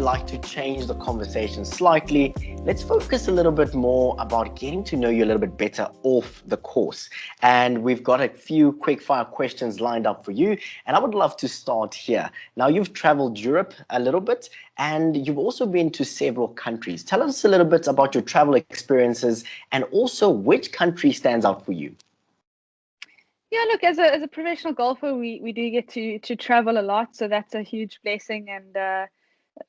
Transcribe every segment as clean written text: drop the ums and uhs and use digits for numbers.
like to change the conversation slightly. Let's focus a little bit more about getting to know you a little bit better off the course. And we've got a few quickfire questions lined up for you. And I would love to start here. Now, you've traveled Europe a little bit, and you've also been to several countries. Tell us a little bit about your travel experiences and also which country stands out for you. Yeah, look, as a professional golfer, we do get to travel a lot, so that's a huge blessing, and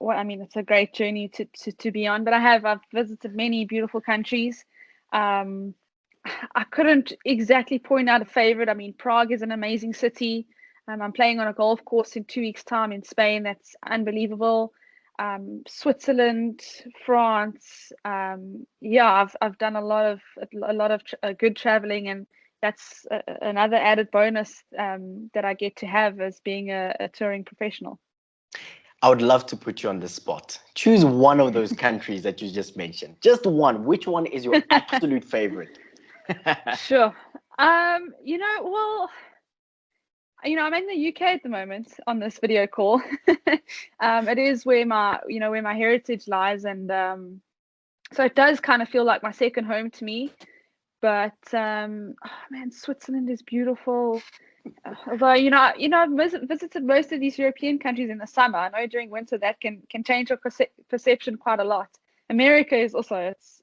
it's a great journey to be on. But I've visited many beautiful countries. I couldn't exactly point out a favorite. I mean, Prague is an amazing city. I'm playing on a golf course in 2 weeks' time in Spain. That's unbelievable. Switzerland, France. I've done a lot of good traveling, and that's another added bonus that I get to have as being a touring professional. I would love to put you on the spot. Choose one of those countries that you just mentioned. Just one. Which one is your absolute favorite? Sure. I'm in the UK at the moment on this video call. It is where my heritage lies, and so it does kind of feel like my second home to me. But Switzerland is beautiful. Although I've visited most of these European countries in the summer. I know during winter that can change your perception quite a lot. America is also, it's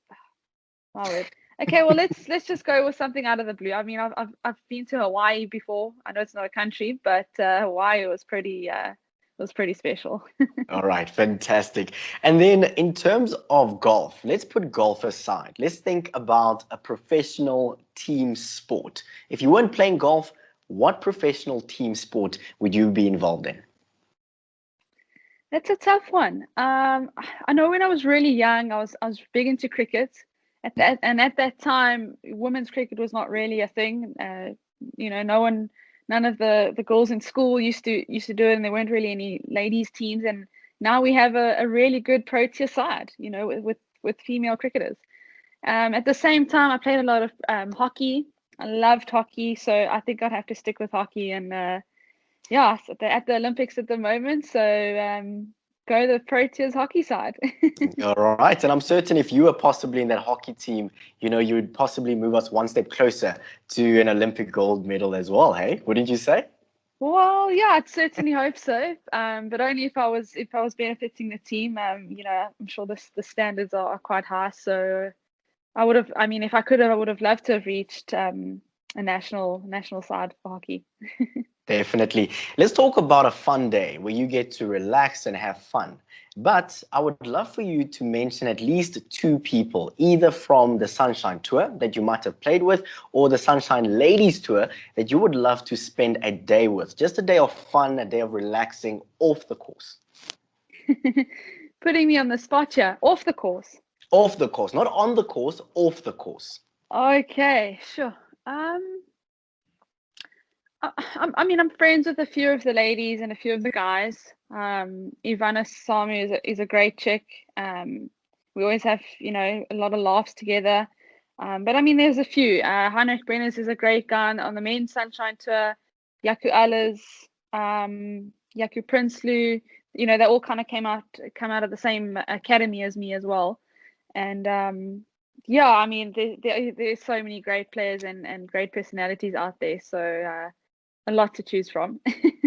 my word. Okay, well let's just go with something out of the blue. I mean, I've been to Hawaii before. I know it's not a country, but Hawaii was pretty special. All right, fantastic. And then in terms of golf, let's put golf aside. Let's think about a professional team sport. If you weren't playing golf, what professional team sport would you be involved in? That's a tough one. I know when I was really young, I was big into cricket. At that time, women's cricket was not really a thing. None of the girls in school used to do it, and there weren't really any ladies teams. And now we have a really good pro tier side, with female cricketers. At the same time, I played a lot of hockey. I loved hockey, so I think I'd have to stick with hockey. And at the Olympics at the moment, so go the pro tiers hockey side. All right, and I'm certain if you were possibly in that hockey team, you would possibly move us one step closer to an Olympic gold medal as well, hey? Wouldn't you say? Well, yeah, I'd certainly hope so. But only if I was benefiting the team. I'm sure the standards are quite high, so if I could have, I would have loved to have reached a national side for hockey. Definitely. Let's talk about a fun day where you get to relax and have fun. But I would love for you to mention at least 2 people, either from the Sunshine Tour that you might have played with, or the Sunshine Ladies Tour that you would love to spend a day with. Just a day of fun, a day of relaxing off the course. Putting me on the spot here. Off the course. Off the course, not on the course, off the course. Okay, sure. I'm friends with a few of the ladies and a few of the guys. 𝗙ance Samu is a great chick. We always have, a lot of laughs together. But there's a few. Heinrich Brenners is a great guy on the men's Sunshine Tour. 𝗀cie 𝗀𝗋𝗋, 𝗀cie 𝗃𝗃. They all kind of come out of the same academy as me as well. And there's so many great players and great personalities out there. So a lot to choose from.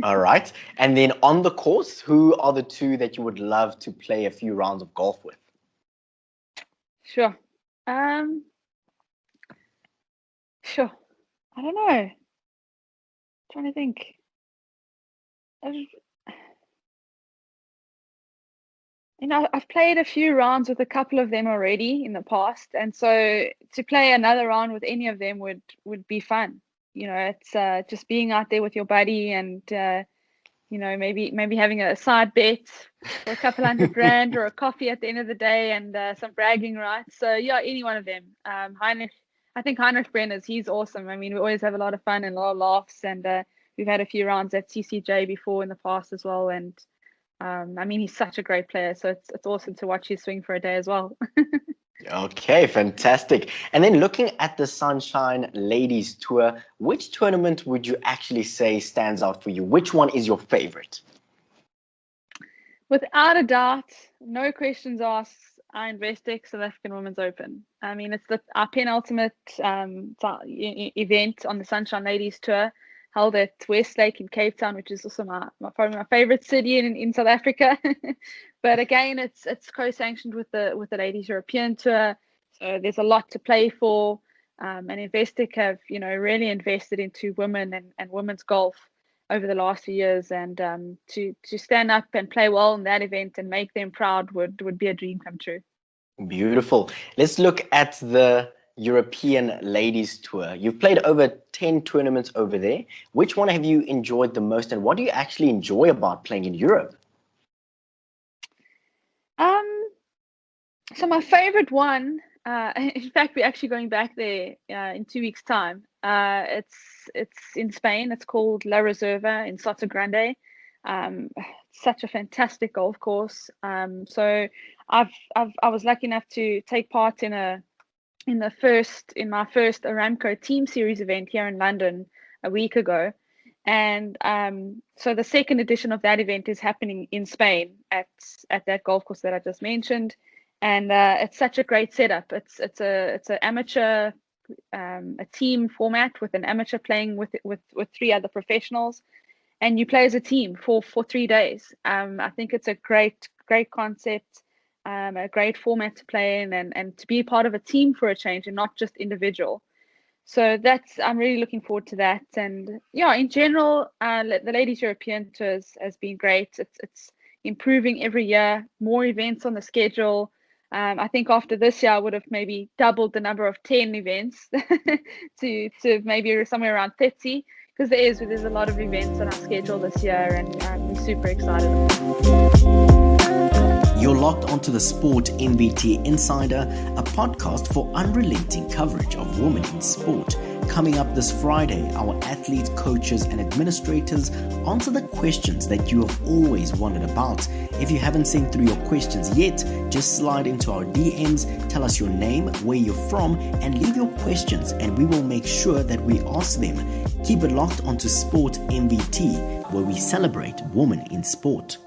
All right. And then on the course, who are the 2 that you would love to play a few rounds of golf with? Sure. Sure. I don't know. I'm trying to think. I've played a few rounds with a couple of them already in the past, and so to play another round with any of them would be fun. It's just being out there with your buddy, and maybe having a side bet for a couple $100 or a coffee at the end of the day, and some bragging rights. So yeah, any one of them. I think Heinrich Brenners, he's awesome. We always have a lot of fun and a lot of laughs, and we've had a few rounds at CCJ before in the past as well. And he's such a great player, so it's awesome to watch his swing for a day as well. Okay, fantastic. And then looking at the Sunshine Ladies Tour, which tournament would you actually say stands out for you? Which one is your favorite? Without a doubt, no questions asked, 𝗀 South African Women's Open. I mean, it's our penultimate event on the Sunshine Ladies Tour, held at Westlake in Cape Town, which is also probably my favorite city in South Africa. But again, it's co-sanctioned with the Ladies European Tour, so there's a lot to play for. And Investec have really invested into women and women's golf over the last few years, and to stand up and play well in that event and make them proud would be a dream come true. Beautiful. Let's look at the European Ladies Tour. You've played over 10 tournaments over there. Which one have you enjoyed the most, and what do you actually enjoy about playing in Europe? So my favorite one, in fact, we're actually going back there in 2 weeks' time. It's in Spain. It's called La Reserva in Soto Grande. Such a fantastic golf course. So I was lucky enough to take part in my first Aramco Team Series event here in London a week ago, and so the second edition of that event is happening in Spain at that golf course that I just mentioned, and it's such a great setup. It's an amateur, a team format with an amateur playing with 3 other professionals, and you play as a team for 3 days. I think it's a great concept, a great format to play in, and to be part of a team for a change and not just individual. So I'm really looking forward to that. And yeah, in general, the Ladies European Tour has been great. It's improving every year, more events on the schedule. I think after this year, I would have maybe doubled the number of 10 events to maybe somewhere around 30, because there's a lot of events on our schedule this year, and we're super excited. You're locked onto the Sports Mvt Insider, a podcast for unrelenting coverage of women in sport. Coming up this Friday, our athletes, coaches, and administrators answer the questions that you have always wondered about. If you haven't sent through your questions yet, just slide into our DMs, tell us your name, where you're from, and leave your questions, and we will make sure that we ask them. Keep it locked onto Sports Mvt, where we celebrate women in sport.